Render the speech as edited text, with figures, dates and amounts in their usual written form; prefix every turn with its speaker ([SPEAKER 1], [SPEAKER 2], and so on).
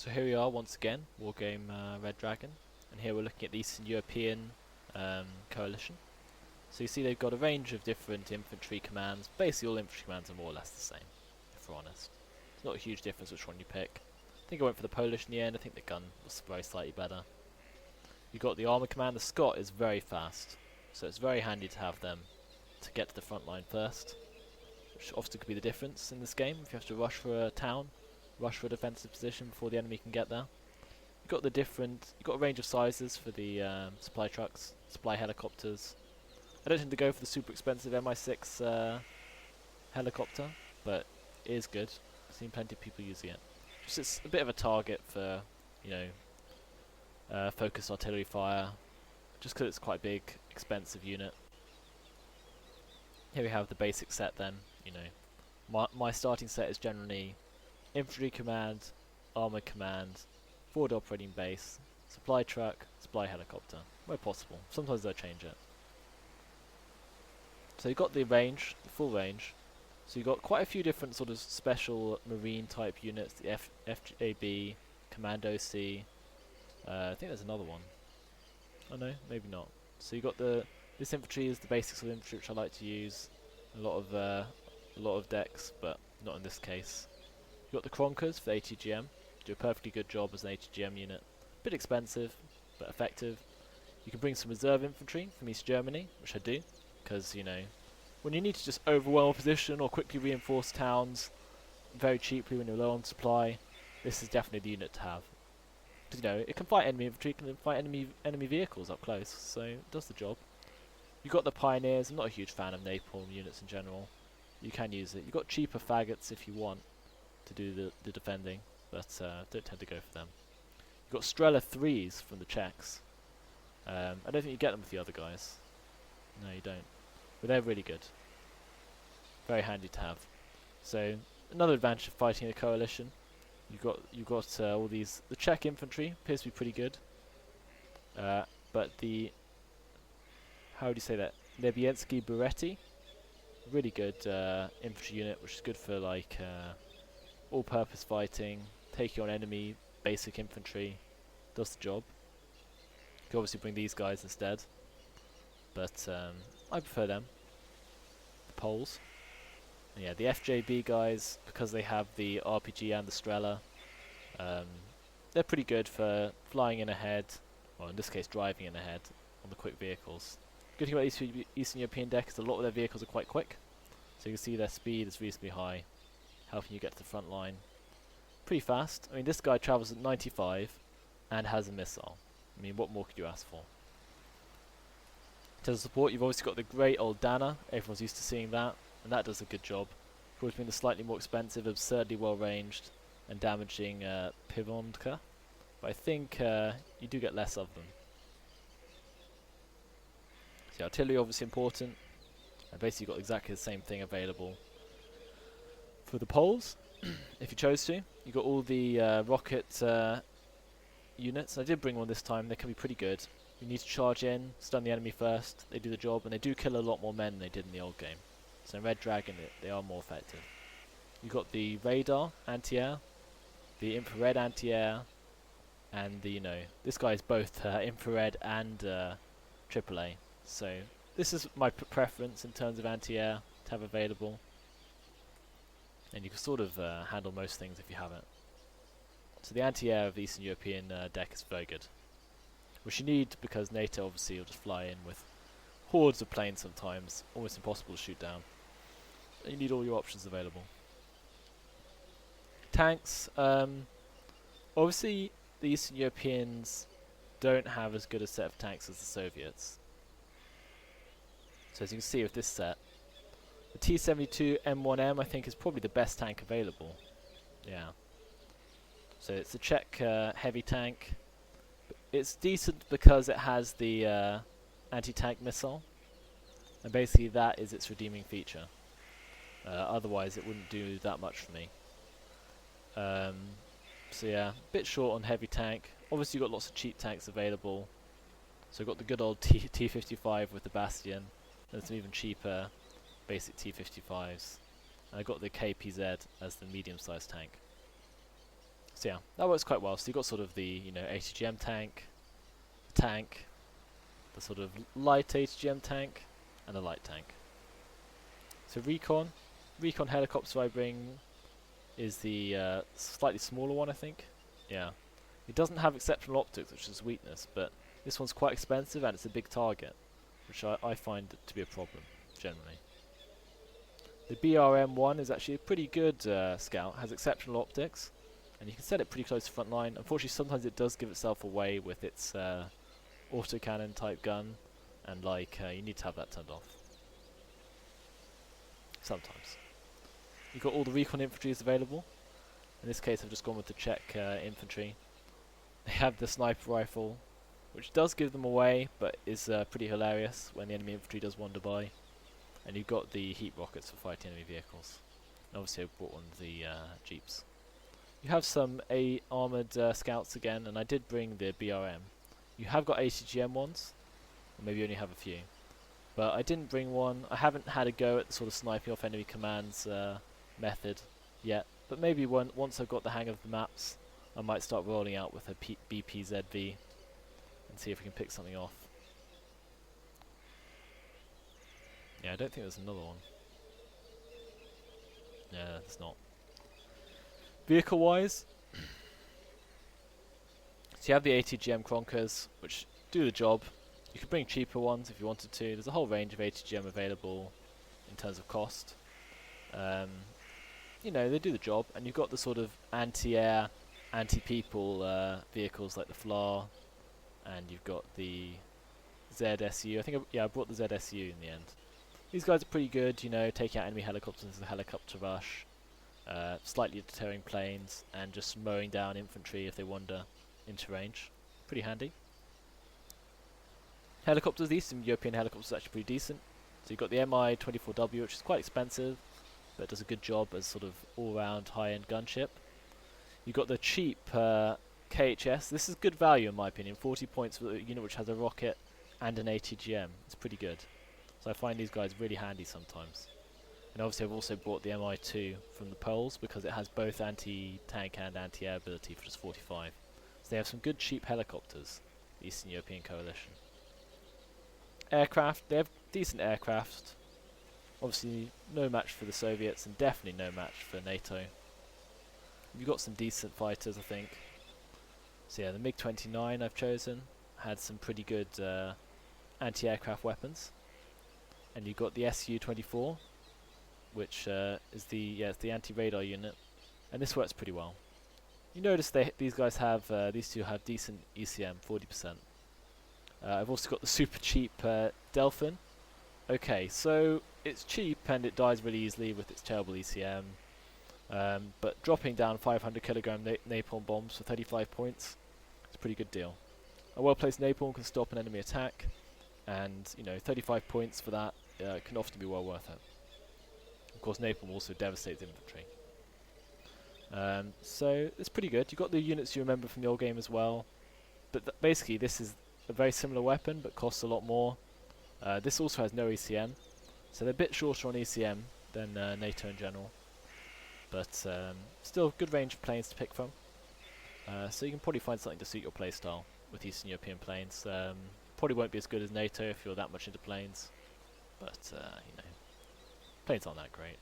[SPEAKER 1] So here we are once again, Wargame Red Dragon, and here we're looking at the Eastern European coalition. So you see they've got a range of different infantry commands. Basically all infantry commands are more or less the same, if we're honest. It's not a huge difference which one you pick. I think I went for the Polish in the end. I think the gun was very slightly better. You've got the armour command. The Scot is very fast, so it's very handy to have them to get to the front line first, which often could be the difference in this game if you have to rush for a town, rush for a defensive position before the enemy can get there. You've got a range of sizes for the supply trucks, supply helicopters. I don't tend to go for the super expensive MI6 helicopter, but it is good. I've seen plenty of people using it. Just it's a bit of a target for, focused artillery fire, just because it's quite a big, expensive unit. Here we have the basic set then. My starting set is generally infantry command, armour command, forward operating base, supply truck, supply helicopter, where possible. Sometimes they'll change it. So you've got the range, the full range. So you've got quite a few different sort of special marine type units, the FJB, Commando C. I think there's another one. Oh no, maybe not. So you got this infantry is the basics of infantry, which I like to use. A lot of decks, but not in this case. You got the Kronkers for the ATGM. Do a perfectly good job as an ATGM unit. Bit expensive, but effective. You can bring some reserve infantry from East Germany, which I do, because when you need to just overwhelm a position or quickly reinforce towns very cheaply when you're low on supply, this is definitely the unit to have. Because it can fight enemy infantry, it can fight enemy vehicles up close, so it does the job. You've got the Pioneers. I'm not a huge fan of napalm units in general. You can use it. You've got cheaper faggots if you want to do the defending, but don't tend to go for them. You've got Strela 3s from the Czechs. I don't think you get them with the other guys. No, you don't. But they're really good. Very handy to have. So another advantage of fighting a coalition. You've got all these. The Czech infantry appears to be pretty good, but the how would you say that? Nebiensky Beretti, really good infantry unit, which is good for all-purpose fighting, taking on enemy basic infantry. Does the job. You can obviously bring these guys instead, but I prefer them. The Poles. And yeah, the FJB guys, because they have the RPG and the Strela, they're pretty good for flying in ahead, well in this case driving in ahead on the quick vehicles. Good thing about Eastern European deck is a lot of their vehicles are quite quick, so you can see their speed is reasonably high, helping you get to the front line pretty fast. I mean, this guy travels at 95 and has a missile. I mean, what more could you ask for? In terms of support, you've obviously got the great old Dana. Everyone's used to seeing that, and that does a good job. Of course, being the slightly more expensive, absurdly well ranged, and damaging Pivondka, but I think you do get less of them. So artillery obviously important, and basically got exactly the same thing available for the Poles, if you chose to. You got all the rocket units. I did bring one this time. They can be pretty good. You need to charge in, stun the enemy first. They do the job, and they do kill a lot more men than they did in the old game. So in Red Dragon, they are more effective. You got the radar anti-air, the infrared anti-air, and the this guy is both infrared and AAA. So this is my preference in terms of anti-air to have available, and you can sort of handle most things if you have it. So the anti-air of the Eastern European deck is very good, which you need because NATO obviously will just fly in with hordes of planes sometimes, almost impossible to shoot down. And you need all your options available. Tanks, obviously the Eastern Europeans don't have as good a set of tanks as the Soviets. So as you can see with this set, the T-72 M1M I think is probably the best tank available. Yeah. So it's a Czech heavy tank. It's decent because it has the anti-tank missile, and basically that is its redeeming feature. Otherwise it wouldn't do that much for me. So yeah, a bit short on heavy tank. Obviously you've got lots of cheap tanks available. So I've got the good old T-55 with the Bastion, and some even cheaper basic T-55s. And I got the KPZ as the medium-sized tank. So yeah, that works quite well. So you've got sort of the, you know, ATGM tank, the sort of light ATGM tank, and a light tank. So Recon helicopter I bring is the slightly smaller one, I think. Yeah. It doesn't have exceptional optics, which is a weakness, but this one's quite expensive and it's a big target, which I find to be a problem, generally. The BRM-1 is actually a pretty good scout, has exceptional optics, and you can set it pretty close to front line. Unfortunately, sometimes it does give itself away with its autocannon type gun, and you need to have that turned off. Sometimes. You've got all the Recon infantries available. In this case, I've just gone with the Czech infantry. They have the sniper rifle, which does give them away, but is pretty hilarious when the enemy infantry does wander by. And you've got the heat rockets for fighting enemy vehicles. And obviously I've brought one of the jeeps. You have some armoured scouts again, and I did bring the BRM. You have got ATGM ones, or maybe you only have a few. But I didn't bring one. I haven't had a go at the sort of sniping off enemy commands method yet. But maybe once I've got the hang of the maps, I might start rolling out with a BPZV and see if we can pick something off. Yeah, I don't think there's another one. Yeah, there's not. Vehicle-wise, so you have the ATGM Kronkers, which do the job. You could bring cheaper ones if you wanted to. There's a whole range of ATGM available in terms of cost. You know, they do the job, and you've got the sort of anti-air, anti-people vehicles like the FLAR, and you've got the ZSU. I think, I brought the ZSU in the end. These guys are pretty good, you know, taking out enemy helicopters into the helicopter rush, slightly deterring planes, and just mowing down infantry if they wander into range. Pretty handy. Helicopters, the Eastern European helicopters are actually pretty decent. So you've got the Mi-24W, which is quite expensive, but does a good job as sort of all-round high-end gunship. You've got the cheap KHS. This is good value in my opinion. 40 points for a unit which has a rocket and an ATGM. It's pretty good. So I find these guys really handy sometimes. And obviously I've also bought the Mi-2 from the Poles because it has both anti-tank and anti-air ability for just 45. So they have some good cheap helicopters, the Eastern European Coalition. Aircraft, they have decent aircraft. Obviously no match for the Soviets and definitely no match for NATO. You've got some decent fighters, I think. So yeah, the MiG-29 I've chosen had some pretty good anti-aircraft weapons. And you've got the Su-24, which is the anti-radar unit, and this works pretty well. You notice these guys have these two have decent ECM, 40%. I've also got the super cheap Delphin. Okay, so it's cheap and it dies really easily with its terrible ECM, but dropping down 500 kilogram napalm bombs for 35 points, it's a pretty good deal. A well-placed napalm can stop an enemy attack, and you know, 35 points for that can often be well worth it. Of course, napalm also devastates infantry. So it's pretty good. You've got the units you remember from the old game as well, but basically this is a very similar weapon but costs a lot more. This also has no ECM, so they're a bit shorter on ECM than NATO in general, but still good range of planes to pick from. So you can probably find something to suit your playstyle with Eastern European planes. Probably won't be as good as NATO if you're that much into planes, but you know, planes aren't that great.